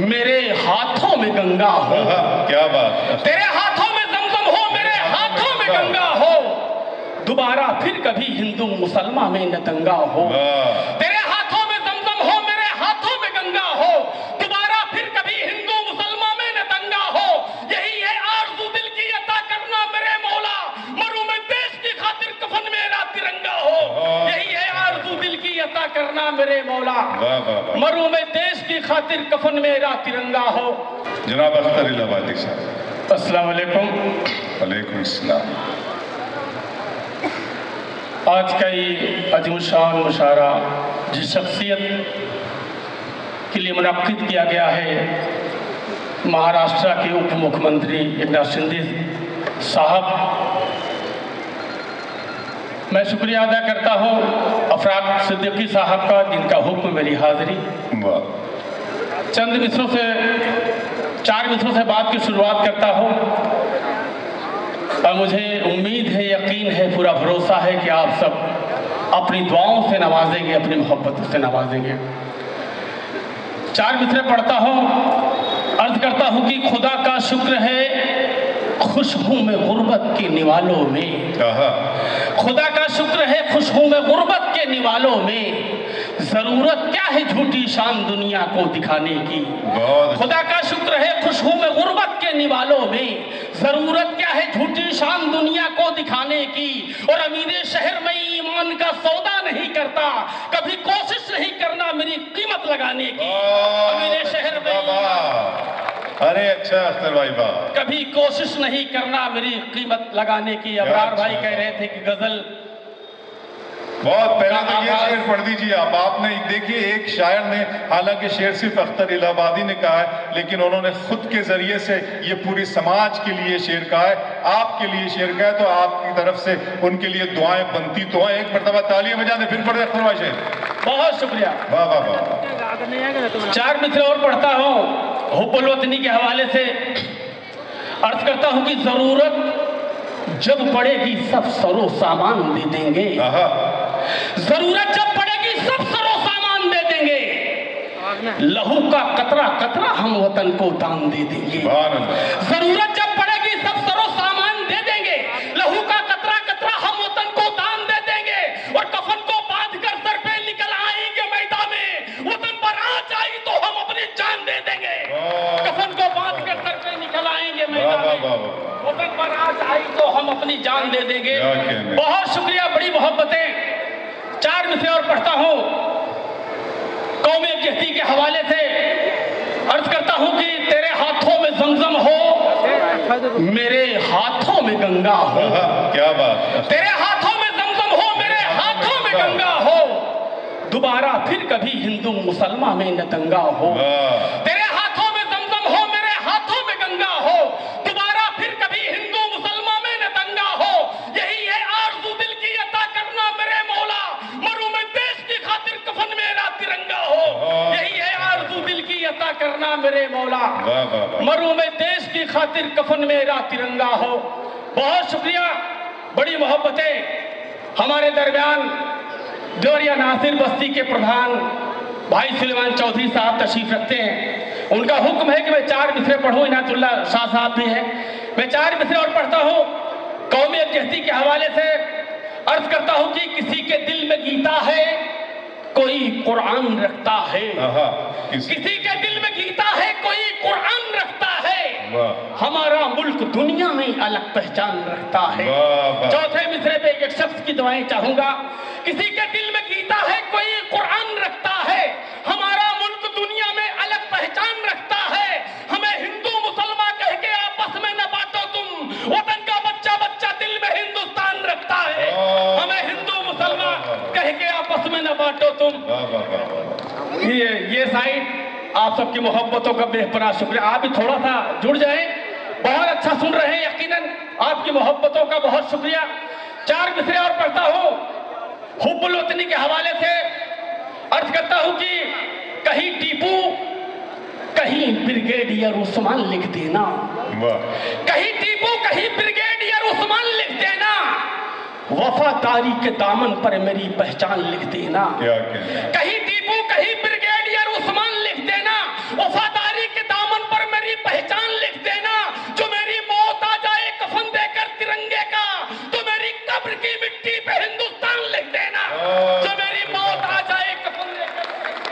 میرے ہاتھوں میں گنگا ہو. کیا بات. تیرے ہاتھوں میں زمزم ہو، میرے ہاتھوں میں گنگا ہو. دوبارہ پھر کبھی ہندو مسلمان میں نہ دنگا ہو. تیرے ہاتھوں میں زمزم ہو، میرے ہاتھوں میں گنگا ہو. دوبارہ پھر کبھی ہندو مسلمان میں نہ دنگا ہو. یہی ہے آرزو دل کی عطا کرنا میرے مولا، مروں میں دیش کی خاطر کفن میرا ترنگا ہو. یہی ہے آرزو دل کی عطا کرنا میرے مولا، مروں میں دیش کی خاطر کفن میرا ترنگا ہو. جناب اختر الہ آبادی صاحب. السلام علیکم. وعلیکم السلام. آج کا یہ عظیم شان مشاعرہ جس شخصیت کے لیے منعقد کیا گیا ہے، مہاراشٹر کے اپ مکھی منتری ایکناتھ شندے صاحب، میں شکریہ ادا کرتا ہوں افراط صدیقی صاحب کا، جن کا حکم میری حاضری. چند مصروں سے 4 مصروں سے بات کی شروعات کرتا ہوں، اور مجھے امید ہے، یقین ہے، پورا بھروسہ ہے کہ آپ سب اپنی دعاؤں سے نوازیں گے، اپنی محبتوں سے نوازیں گے. 4 مصرے پڑھتا ہوں، عرض کرتا ہوں کہ خدا کا شکر ہے خوش ہوں میں غربت کے نوالوں میں. خدا کا شکر ہے خوش ہوں میں غربت کے نوالوں میں. ضرورت کیا ہے جھوٹی شان دنیا کو دکھانے کی. خدا کا شکر ہے خوش ہوں میں غربت کے نوالوں میں. ضرورت کیا ہے جھوٹی شان دنیا کو دکھانے کی. اور امیر شہر میں ایمان کا سودا نہیں کرتا، کبھی کوشش نہیں کرنا میری قیمت لگانے کی. امیر شہر میں ارے اچھا اختر بھائی بات. کبھی کوشش نہیں کرنا میری قیمت لگانے کی. ابرار بھائی کہہ رہے تھے کہ غزل بہت پہلے تو یہ شعر پڑھ دیجیے آپ نے دیکھیے، ایک شاعر نے، حالانکہ شعر صرف اختر الہ آبادی نے کہا ہے، لیکن انہوں نے خود کے ذریعے سے یہ پوری سماج کے لیے شعر کہا ہے، آپ کے لیے شعر کہا ہے، تو آپ کی طرف سے ان کے لیے دعائیں بنتی تو ہیں. ایک مرتبہ تالیاں بجا دیں، پھر پڑھ دیں اختر بھائی شعر. بہت شکریہ. واہ واہ واہ. 4 مصرے اور پڑھتا ہوں حب الوطنی کے حوالے سے. عرض کرتا ہوں کہ ضرورت جب پڑے گی سب سر و سامان دے دیں گے. ضرورت جب پڑے گی سب سر و سامان دے دیں گے. لہو کا قطرہ قطرہ ہم وطن کو دان دے دیں گے. ضرورت جب پڑے گی سب سر و سامان دے دیں گے. لہو کا قطرہ قطرہ ہم وطن کو دان دے دیں گے. اور کفن کو باندھ کر سر پہ نکل آئیں گے میدان میں. وطن پر آنچ آئی تو ہم اپنی جان دے دیں گے. کفن کو باندھ کر سر پہ نکل آئیں گے میدان میں. وطن پر آنچ آئی تو ہم اپنی جان دے دیں گے. بہت شکریہ، بڑی محبتیں. 4 مصرے اور پڑھتا ہوں قوم یکجہتی کے حوالے سے. عرض کرتا ہوں کہ تیرے ہاتھوں میں زمزم ہو، میرے ہاتھوں میں گنگا ہو. کیا بات. تیرے ہاتھوں میں زمزم ہو، میرے ہاتھوں میں گنگا ہو. دوبارہ پھر کبھی ہندو مسلمان میں نہ دنگا ہو. تیرے ہاتھوں میں زمزم ہو، میرے ہاتھوں میں گنگا ہو. دوبارہ پھر کبھی ہندو مسلمان میں نہ دنگا ہو. یہی ہے آرزو دل کی عطا کرنا میرے مولا، مروں میں دیش کی خاطر کفن میرا ترنگا ہو. یہی ہے آرزو دل کی عطا کرنا میرے مولا، مروں میں دیش کی خاطر کفن میرا ترنگا ہو. بہت شکریہ، بڑی محبتیں. ہمارے درمیان دیوریا ناصر بستی کے پردھان بھائی سلیمان چودھری صاحب تشریف رکھتے ہیں. ان کا حکم ہے کہ میں 4 مصرے پڑھوں. عنایت اللہ شاہ صاحب بھی ہیں. میں 4 مصرے اور پڑھتا ہوں قوم یکجہتی کے حوالے سے. عرض کرتا ہوں کہ کسی کے دل میں گیتا ہے، کوئی قرآن رکھتا ہے. کسی کے دل میں گیتا ہے، کوئی قرآن رکھتا ہے. ہمارا ملک دنیا میں الگ پہچان رکھتا ہے. 4تھے مصرے پہ ایک شخص کی دعائیں چاہوں گا. کسی کے دل میں گیتا ہے، کوئی قرآن رکھتا ہے. ہمارا ملک دنیا میں الگ پہچان رکھتا ہے. ہمیں ہندو مسلمان کہہ کے آپس میں نہ بانٹو تم. وطن کا بچہ بچہ دل میں ہندوستان رکھتا ہے. ہمیں ہندو مسلمان کہہ کے آپس میں نہ بانٹو تم. یہ سائٹ آپ سب کی محبتوں کا بے پناہ شکریہ. آپ بھی تھوڑا سا جڑ جائیں. بہت اچھا سن رہے ہیں، یقیناً آپ کی محبتوں کا بہت شکریہ. 4 مصرے اور پڑھتا ہوں حب الوطنی کے حوالے سے. عرض کرتا ہوں کہ کہیں ٹیپو، کہیں بریگیڈیئر عثمان لکھ دینا. کہیں ٹیپو، کہیں بریگیڈیئر عثمان لکھ دینا. وفاداری کے دامن پر میری پہچان لکھ دینا. کہیں ٹیپو، کہیں بریگیڈیئر عثمان لکھ دینا. وفاداری